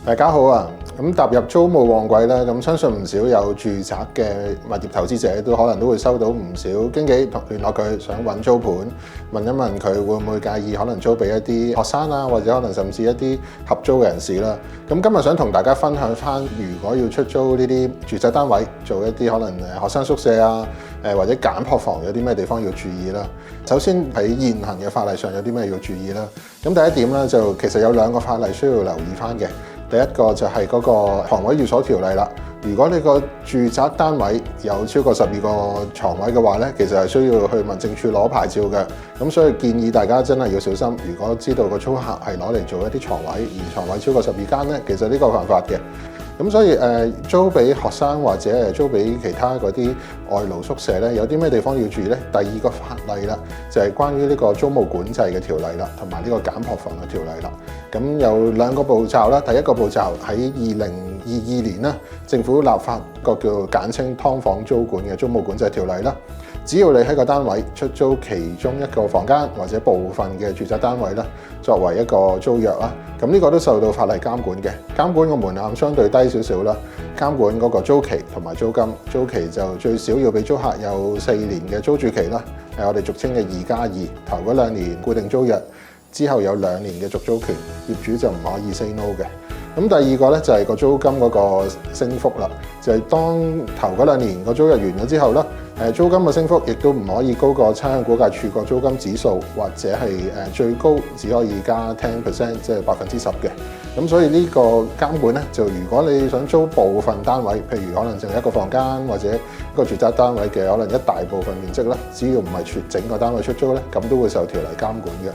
大家好啊！踏入租務旺季啦，相信唔少有住宅嘅物業投資者都可能會收到唔少經紀聯絡佢，想揾租盤，問一問佢會唔會介意可能租俾一啲學生啊，或者可能甚至一啲合租嘅人士啦。今日想同大家分享翻，如果要出租呢啲住宅單位，做一啲可能學生宿舍啊，或者簡樸房有啲咩地方要注意啦。首先喺現行嘅法例上有啲咩要注意啦。第一點咧，就其實有兩個法例需要留意翻嘅。第一個就係嗰個房位寓所條例啦。如果你個住宅單位有超過12個床位嘅話咧，其實係需要去民政處攞牌照嘅。咁所以建議大家真係要小心。如果知道個租客係攞嚟做一啲床位，而床位超過12間咧，其實呢個犯法嘅。咁所以租俾學生或者租俾其他嗰啲外勞宿舍咧，有啲咩地方要注意咧？第二個法例啦，就係關於呢個租務管制嘅條例啦，同埋呢個簡樸房嘅條例啦。咁有兩個步驟啦。第一個步驟喺2022年啦，政府立法個叫簡稱劏房租管嘅租務管制條例啦。只要你喺個單位出租其中一個房間或者部分嘅住宅單位啦，作為一個租約啦，咁呢個都受到法例監管嘅。監管個門檻相對低少少啦。監管嗰個租期同埋租金，租期就最少要俾租客有4年嘅租住期啦，係我哋俗稱嘅2+2，頭嗰2年固定租約，之後有2年嘅續租權，業主就唔可以 say no 嘅。咁第二個咧就係個租金嗰個升幅啦，就係當頭嗰2年個租約完咗之後啦，租金嘅升幅亦都唔可以高過差餉估價署個租金指數，或者係最高只可以加10%，即係10%嘅。咁所以呢個監管咧，就如果你想租部分單位，譬如可能淨係一個房間或者一個住宅單位嘅可能一大部分面積啦，只要唔係全整個單位出租咧，咁都會受條例監管嘅。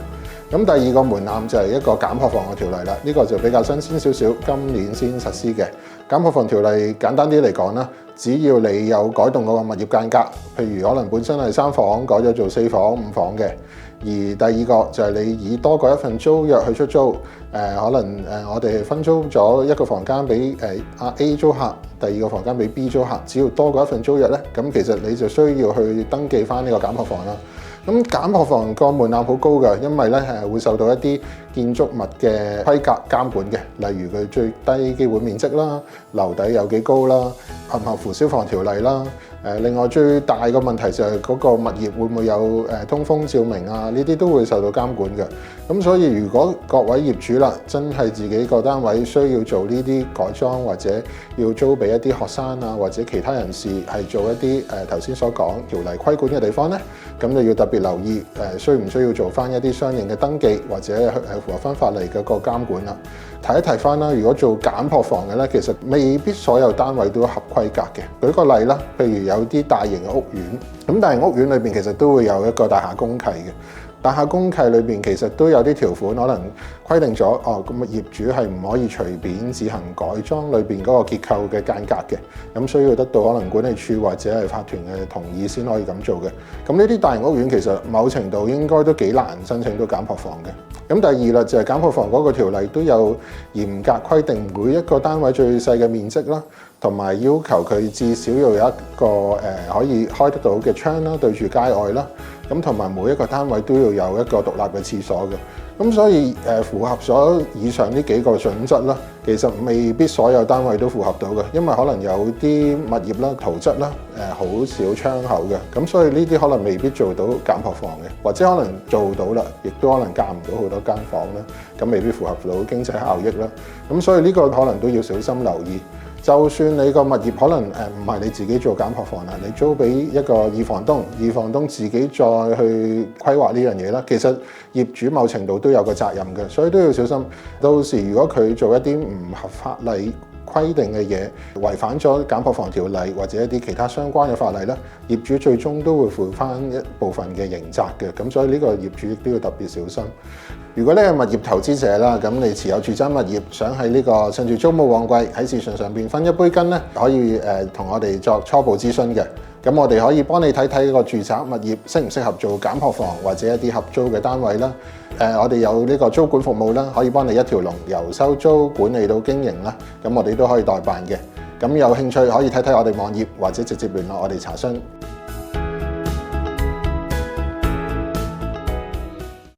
咁第二個門檻就係一個簡樸房嘅條例啦，呢個就比較新鮮少少，今年先實施嘅。簡樸房條例簡單啲嚟講啦，只要你有改動嗰個物業間隔，譬如可能本身係3房改咗做4房、5房嘅，而第二個就係你以多過一份租約去出租，可能我哋分租咗一個房間俾A 租客，第二個房間俾 B 租客，只要多過一份租約咧，咁其實你就需要去登記翻呢個簡樸房啦。咁簡樸房個門檻好高嘅，因為咧會受到一啲建築物嘅規格監管嘅，例如佢最低基本面積啦、樓底有幾高啦、合唔合乎消防條例啦。另外最大個問題就係嗰個物業會唔會有通風照明啊？呢啲都會受到監管嘅。咁所以如果各位業主啦，真係自己個單位需要做呢啲改裝，或者要租俾一啲學生啊，或者其他人士係做一啲頭先所講條例規管嘅地方咧，咁就要特別留意需唔需要做翻一啲相應嘅登記，或者係符合翻法例嘅個監管啦。提一提翻啦，如果做簡樸房嘅咧，其實未必所有單位都合規格嘅。舉個例啦，譬如有啲大型嘅屋苑，咁大型屋苑裏邊其實都會有一個大廈公契嘅。大廈公契裏邊其實都有啲條款，可能規定咗咁業主係唔可以隨便自行改裝裏邊嗰個結構嘅間隔嘅，咁需要得到可能管理處或者係法團嘅同意先可以咁做嘅。咁呢啲大型屋苑其實某程度應該都幾難申請到簡樸房嘅。咁第二啦，就係簡樸房嗰個條例都有嚴格規定每一個單位最細嘅面積啦，同埋要求佢至少要有一個可以開得到嘅窗啦，對住街外啦。咁同埋每一個單位都要有一個獨立嘅廁所嘅。咁所以符合咗以上呢幾個準則啦，其實未必所有單位都符合到嘅，因為可能有啲物業啦、圖則啦好少窗口嘅，咁所以呢啲可能未必做到簡樸房嘅，或者可能做到啦，亦都可能間唔到好多間房啦，咁未必符合到經濟效益啦。咁所以呢個可能都要小心留意。就算你個物業可能唔係你自己做簡樸房啦，你租俾一個二房東自己再去規劃呢樣嘢啦，其實業主某程度都有個責任嘅，所以都要小心。到時如果佢做一啲唔合法例規定嘅嘢，違反咗簡樸房條例或者一啲其他相關嘅法例咧，業主最終都會負翻一部分嘅刑責嘅。咁所以呢個業主亦都要特別小心。如果你係物業投資者啦，咁你持有住宅物業，想喺呢個趁住租務旺季喺市場上邊分一杯羹咧，可以同我哋作初步諮詢嘅。咁我哋可以幫你睇睇個住宅物業適唔適合做簡樸房或者一啲合租嘅單位啦。我哋有呢個租管服務啦，可以幫你一條龍由收租管理到經營啦。咁我哋都可以代辦嘅。咁有興趣可以睇睇我哋網頁或者直接聯絡我哋查詢。